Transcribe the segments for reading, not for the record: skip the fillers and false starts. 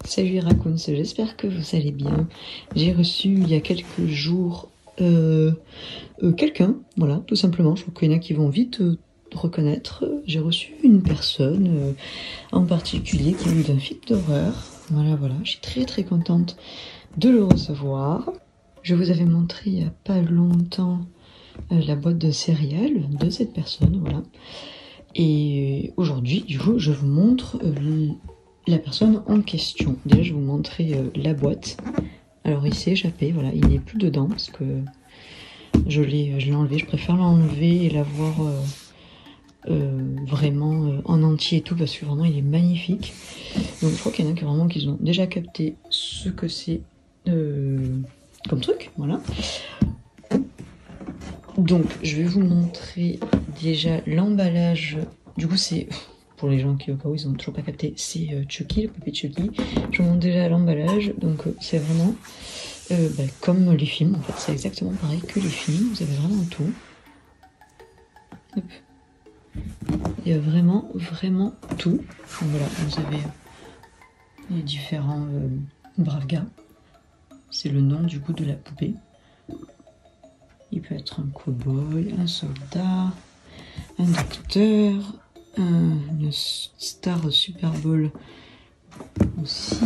Salut Raccoons, j'espère que vous allez bien. J'ai reçu il y a quelques jours quelqu'un, voilà, tout simplement. Je crois qu'il y en a qui vont vite reconnaître. J'ai reçu une personne en particulier qui vient d'un film d'horreur. Voilà, je suis très contente de le recevoir. Je vous avais montré il n'y a pas longtemps la boîte de céréales de cette personne, voilà. Et aujourd'hui, du coup, je vous montre la personne en question. Déjà, je vais vous montrer la boîte. Alors, il s'est échappé, voilà, il n'est plus dedans parce que je l'ai enlevé. Je préfère l'enlever et l'avoir vraiment en entier et tout parce que vraiment, il est magnifique. Donc, je crois qu'il y en a qui vraiment qui ont déjà capté ce que c'est comme truc, voilà. Donc, je vais vous montrer déjà l'emballage. Du coup, c'est, pour les gens qui, au cas où ils n'ont toujours pas capté, c'est Chucky, le poupée Chucky. Je vous montre déjà l'emballage. Donc, c'est vraiment comme les films, en fait. C'est exactement pareil que les films. Vous avez vraiment tout. Hop. Il y a vraiment tout. Donc, voilà, vous avez les différents braves gars. C'est le nom, du coup, de la poupée. Il peut être un cow-boy, un soldat, un docteur, une star Super Bowl aussi.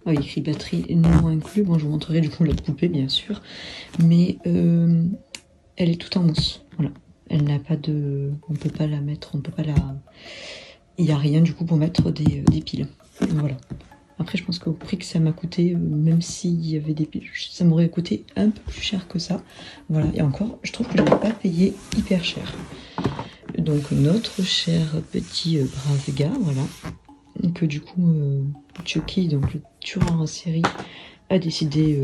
Ah, il écrit batterie non inclus. Bon, je vous montrerai du coup la poupée, bien sûr. Mais elle est toute en mousse. Voilà. Elle n'a pas de... On peut pas la mettre, on peut pas la... Il n'y a rien du coup pour mettre des piles. Voilà. Après, je pense qu'au prix que ça m'a coûté, même s'il y avait des piles, ça m'aurait coûté un peu plus cher que ça. Voilà. Et encore, je trouve que je n'ai pas payé hyper cher. Donc, notre cher petit brave gars, voilà. Que du coup, Chucky, donc le tueur en série, a décidé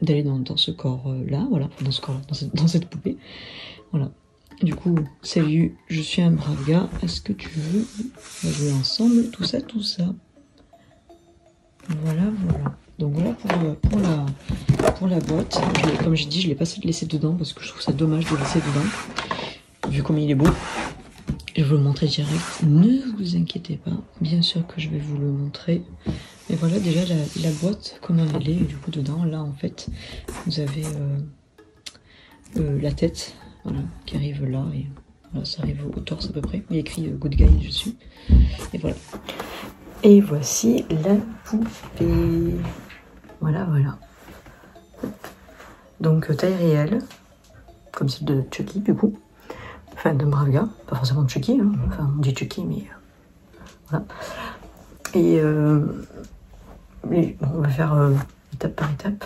d'aller dans ce corps-là. Voilà. Dans ce corps-là, dans cette poupée. Voilà. Du coup, salut, je suis un brave gars, est-ce que tu veux jouer ensemble, tout ça. Voilà. Donc voilà pour la boîte. Comme j'ai dit, je l'ai pas laissé dedans parce que je trouve ça dommage de laisser dedans. Vu comme il est beau, je vais vous le montrer direct. Ne vous inquiétez pas, bien sûr que je vais vous le montrer. Et voilà déjà la boîte, comment elle est. Et du coup, dedans, là en fait, vous avez la tête. Voilà, qui arrive là, et voilà, ça arrive au torse à peu près. Il y a écrit Good Guy dessus. Et voilà. Et voici la poupée. Voilà. Donc taille réelle, comme celle de Chucky du coup. Enfin, d'un brave gars, pas forcément de Chucky, hein. Enfin on dit Chucky, mais voilà. Et bon, on va faire étape par étape.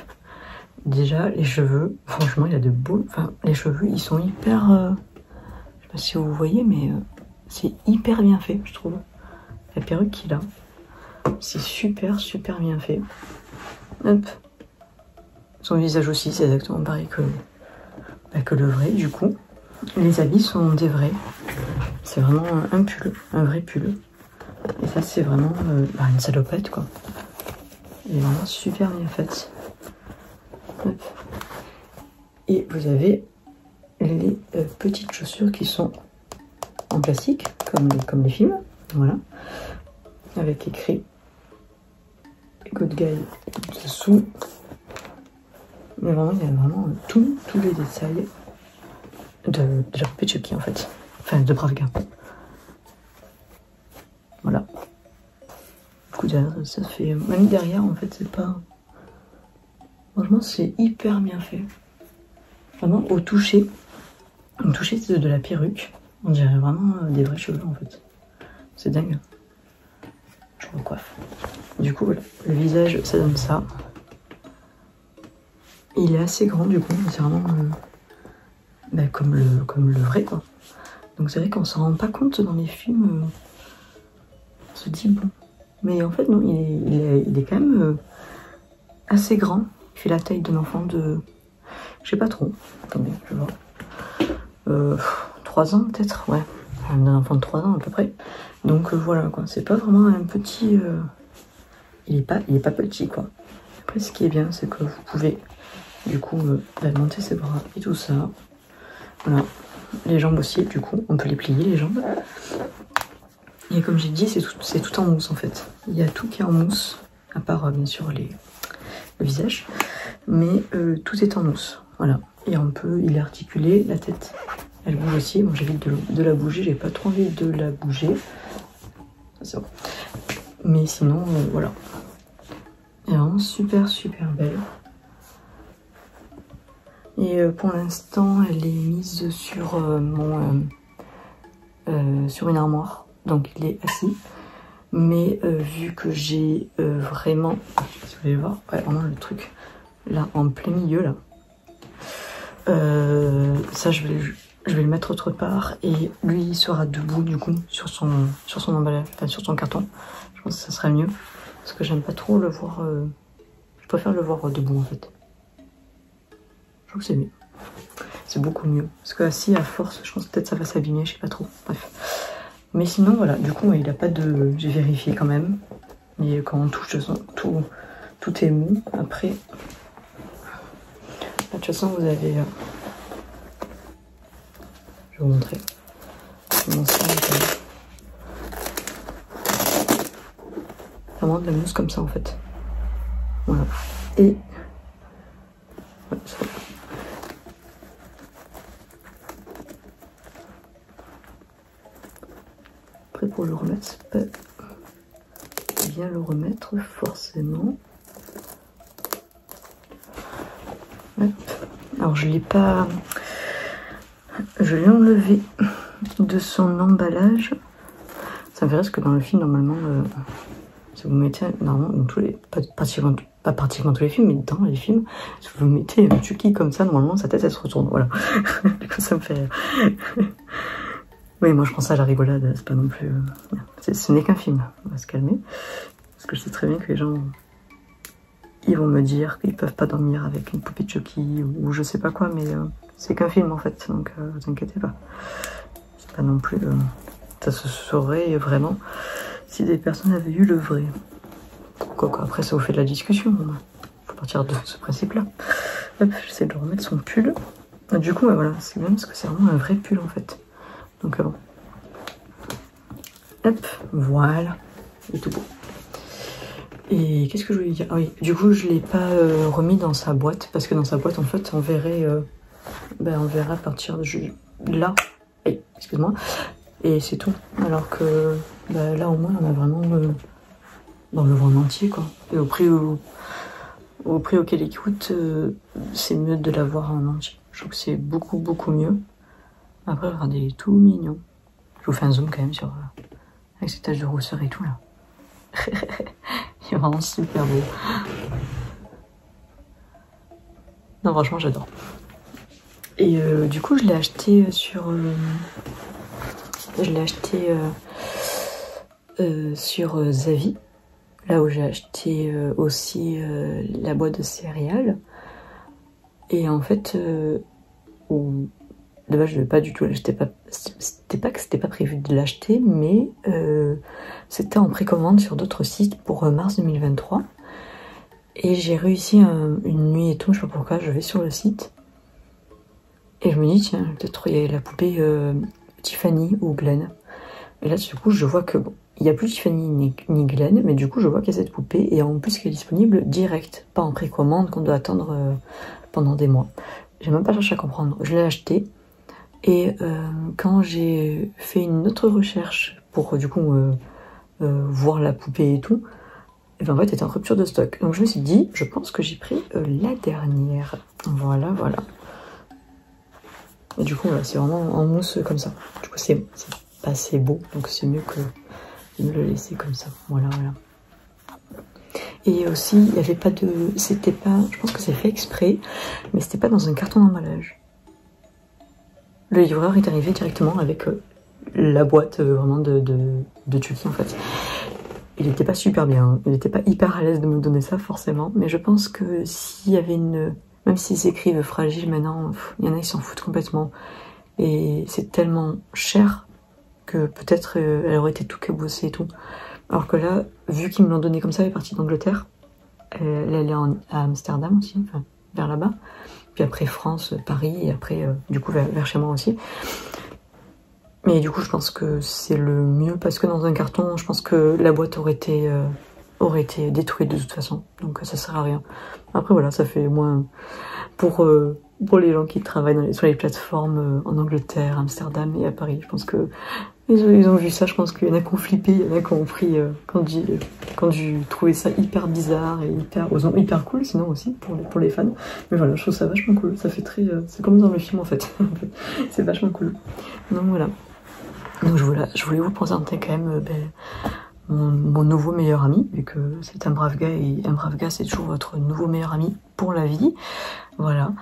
Déjà, les cheveux, franchement, il a de beaux... Enfin, les cheveux, ils sont hyper... je sais pas si vous voyez, mais c'est hyper bien fait, je trouve. La perruque qu'il a, c'est super bien fait. Hop. Son visage aussi, c'est exactement pareil que le vrai, du coup. Les habits sont des vrais. C'est vraiment un pull, un vrai pull. Et ça, c'est vraiment une salopette, quoi. Elle est vraiment super bien faite. Et vous avez les petites chaussures qui sont en plastique, comme les films, voilà, avec écrit Good Guy dessous. Mais vraiment, il y a vraiment tous les détails de la poupée Chucky en fait, enfin de brave gars. Voilà. Du coup, ça fait même derrière en fait, c'est pas. Franchement, c'est hyper bien fait. Vraiment, au toucher de la perruque, on dirait vraiment des vrais cheveux en fait. C'est dingue. Je recoiffe. Du coup, voilà, le visage, ça donne ça. Il est assez grand du coup, c'est vraiment comme le vrai quoi. Donc c'est vrai qu'on s'en rend pas compte dans les films. On se dit bon. Mais en fait, non, il est quand même assez grand. Il fait la taille d'un enfant de... Je sais pas trop. Attendez, je vois. 3 ans peut-être, ouais. Un enfant de 3 ans à peu près. Donc voilà quoi. C'est pas vraiment un petit... Il est pas petit quoi. Après ce qui est bien, c'est que vous pouvez du coup monter ses bras et tout ça. Voilà. Les jambes aussi, du coup, on peut les plier, les jambes. Et comme j'ai dit, c'est tout en mousse en fait. Il y a tout qui est en mousse, à part bien sûr le visage. Mais tout est en mousse, voilà. Et il est articulé, la tête, elle bouge aussi. Bon, j'évite de la bouger, j'ai pas trop envie de la bouger. C'est bon. Mais sinon, voilà. Elle est vraiment super belle. Et pour l'instant, elle est mise sur sur une armoire, donc il est assis. Mais vu que j'ai vraiment, je sais pas si vous allez voir, ouais, vraiment le truc là en plein milieu là. Ça je vais le mettre autre part et lui il sera debout du coup sur son emballage, enfin sur son carton. Je pense que ça serait mieux parce que j'aime pas trop le voir. Je préfère le voir debout en fait. Je trouve que c'est mieux. C'est beaucoup mieux. Parce que assis à force, je pense que peut-être ça va s'abîmer, je sais pas trop. Bref. Mais sinon voilà, du coup il a pas de. J'ai vérifié quand même. Et quand on touche tout est mou. Après. De toute façon vous avez. Je vais vous montrer. Vraiment de la mousse comme ça en fait. Voilà. Et. Ouais, ça va. Après pour le remettre, c'est pas bien le remettre forcément. Hop. Alors je l'ai pas. Je l'ai enlevé de son emballage. Ça me fait rire parce que dans le film normalement, si vous mettez normalement dans tous les, pas pratiquement tous les films, mais dans les films, si vous mettez Chucky comme ça, normalement sa tête elle se retourne. Voilà. Du coup ça me fait rire. Oui, moi je pense à la rigolade, c'est pas non plus. Ce n'est qu'un film. On va se calmer parce que je sais très bien que les gens ils vont me dire qu'ils peuvent pas dormir avec une poupée de Chucky ou je sais pas quoi, mais c'est qu'un film en fait, donc vous inquiétez pas. C'est pas non plus. Ça se saurait vraiment si des personnes avaient eu le vrai. Quoi, après ça vous fait de la discussion. Faut partir de ce principe-là. Hop, j'essaie de remettre son pull. Du coup, voilà, c'est bien parce que c'est vraiment un vrai pull en fait. Donc bon. Hop, voilà. Et tout beau. Et qu'est-ce que je voulais dire? Ah oui, du coup je l'ai pas remis dans sa boîte parce que dans sa boîte en fait on verrait on verra à partir de là, excuse-moi, et c'est tout. Alors que là au moins on a vraiment dans le vent entier quoi. Et au prix auquel il coûte, c'est mieux de l'avoir en entier. Je trouve que c'est beaucoup mieux. Après regardez, il est tout mignon. Je vous fais un zoom quand même sur avec ses taches de rousseur et tout là. Il est vraiment super beau. Non, franchement, j'adore. Et du coup, je l'ai acheté sur. Sur Zavie. Là où j'ai acheté aussi la boîte de céréales. Et en fait, de base, je ne vais pas du tout l'acheter. C'était pas que c'était pas prévu de l'acheter, mais c'était en précommande sur d'autres sites pour mars 2023. Et j'ai réussi une nuit et tout, je sais pas pourquoi, je vais sur le site. Et je me dis, tiens, peut-être il y a la poupée Tiffany ou Glenn. Et là, du coup, je vois que bon, il n'y a plus Tiffany ni Glenn, mais du coup, je vois qu'il y a cette poupée et en plus qu'elle est disponible direct, pas en précommande qu'on doit attendre pendant des mois. J'ai même pas cherché à comprendre. Je l'ai acheté. Et quand j'ai fait une autre recherche pour du coup voir la poupée et tout, et ben en fait elle était en rupture de stock. Donc je me suis dit, je pense que j'ai pris la dernière. Voilà. Et du coup voilà, c'est vraiment en mousse comme ça. Du coup c'est pas assez beau, donc c'est mieux que de me le laisser comme ça. Voilà. Et aussi, il n'y avait pas de... C'était pas... Je pense que c'est fait exprès, mais c'était pas dans un carton d'emballage. Le livreur est arrivé directement avec la boîte vraiment de Chucky en fait. Il n'était pas super bien, hein. Il n'était pas hyper à l'aise de me donner ça forcément, mais je pense que s'il y avait une... Même s'ils écrivent fragile maintenant, il y en a qui s'en foutent complètement. Et c'est tellement cher que peut-être elle aurait été tout cabossée et tout. Alors que là, vu qu'ils me l'ont donné comme ça, elle est partie d'Angleterre. Elle est à Amsterdam aussi, enfin vers là-bas. Puis après France, Paris, et après du coup vers chez moi aussi. Mais du coup je pense que c'est le mieux parce que dans un carton, je pense que la boîte aurait été détruite de toute façon. Donc ça sert à rien. Après voilà, ça fait moins pour les gens qui travaillent sur les plateformes en Angleterre, Amsterdam et à Paris. Je pense que ils ont vu ça, je pense qu'il y en a qui ont flippé, il y en a qui ont pris quand j'ai trouvé ça hyper bizarre et hyper cool sinon aussi pour les fans. Mais voilà, je trouve ça vachement cool, ça fait très c'est comme dans le film en fait. C'est vachement cool. Donc voilà. Donc je voulais vous présenter quand même mon nouveau meilleur ami, vu que c'est un brave gars et un brave gars c'est toujours votre nouveau meilleur ami pour la vie. Voilà.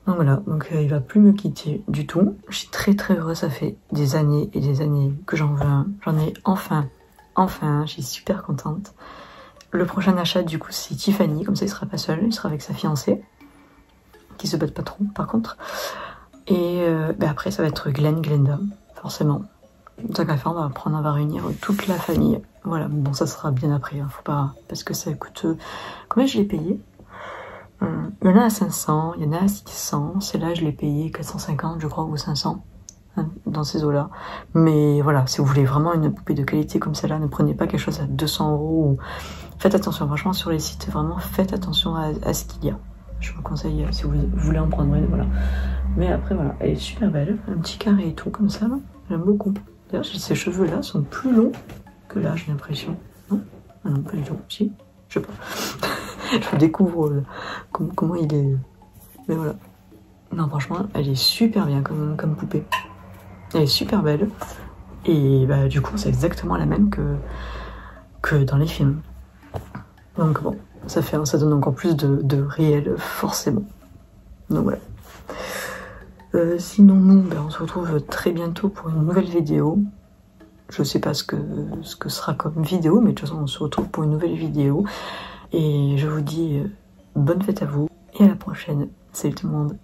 Donc voilà, donc il va plus me quitter du tout. Je suis très heureuse, ça fait des années et des années que j'en veux un. J'en ai enfin un, je suis super contente. Le prochain achat du coup c'est Tiffany, comme ça il sera pas seul, il sera avec sa fiancée, qui se batte pas trop par contre. Et après ça va être Glenda, forcément. Tant qu'à faire, on va réunir toute la famille. Voilà, bon ça sera bien après, hein, faut pas, parce que ça coûte... Combien je l'ai payé? Il y en a à 500, il y en a à 600, celle-là je l'ai payé 450 je crois, ou 500, hein, dans ces eaux-là. Mais voilà, si vous voulez vraiment une poupée de qualité comme celle-là, ne prenez pas quelque chose à 200 €. Ou... Faites attention, franchement sur les sites, vraiment faites attention à ce qu'il y a. Je vous conseille, si vous voulez en prendre une, voilà. Mais après voilà, elle est super belle, un petit carré et tout comme ça, j'aime beaucoup. D'ailleurs ces cheveux-là sont plus longs que là, j'ai l'impression. Non? Ah non, pas du tout, si, je sais pas. Je découvre comment il est. Mais voilà. Non, franchement, elle est super bien comme poupée. Elle est super belle. Et bah, du coup, c'est exactement la même que dans les films. Donc bon, ça donne encore plus de réel, forcément. Donc voilà. Sinon, nous, on se retrouve très bientôt pour une nouvelle vidéo. Je sais pas ce que sera comme vidéo, mais de toute façon, on se retrouve pour une nouvelle vidéo. Et je vous dis bonne fête à vous et à la prochaine. Salut tout le monde.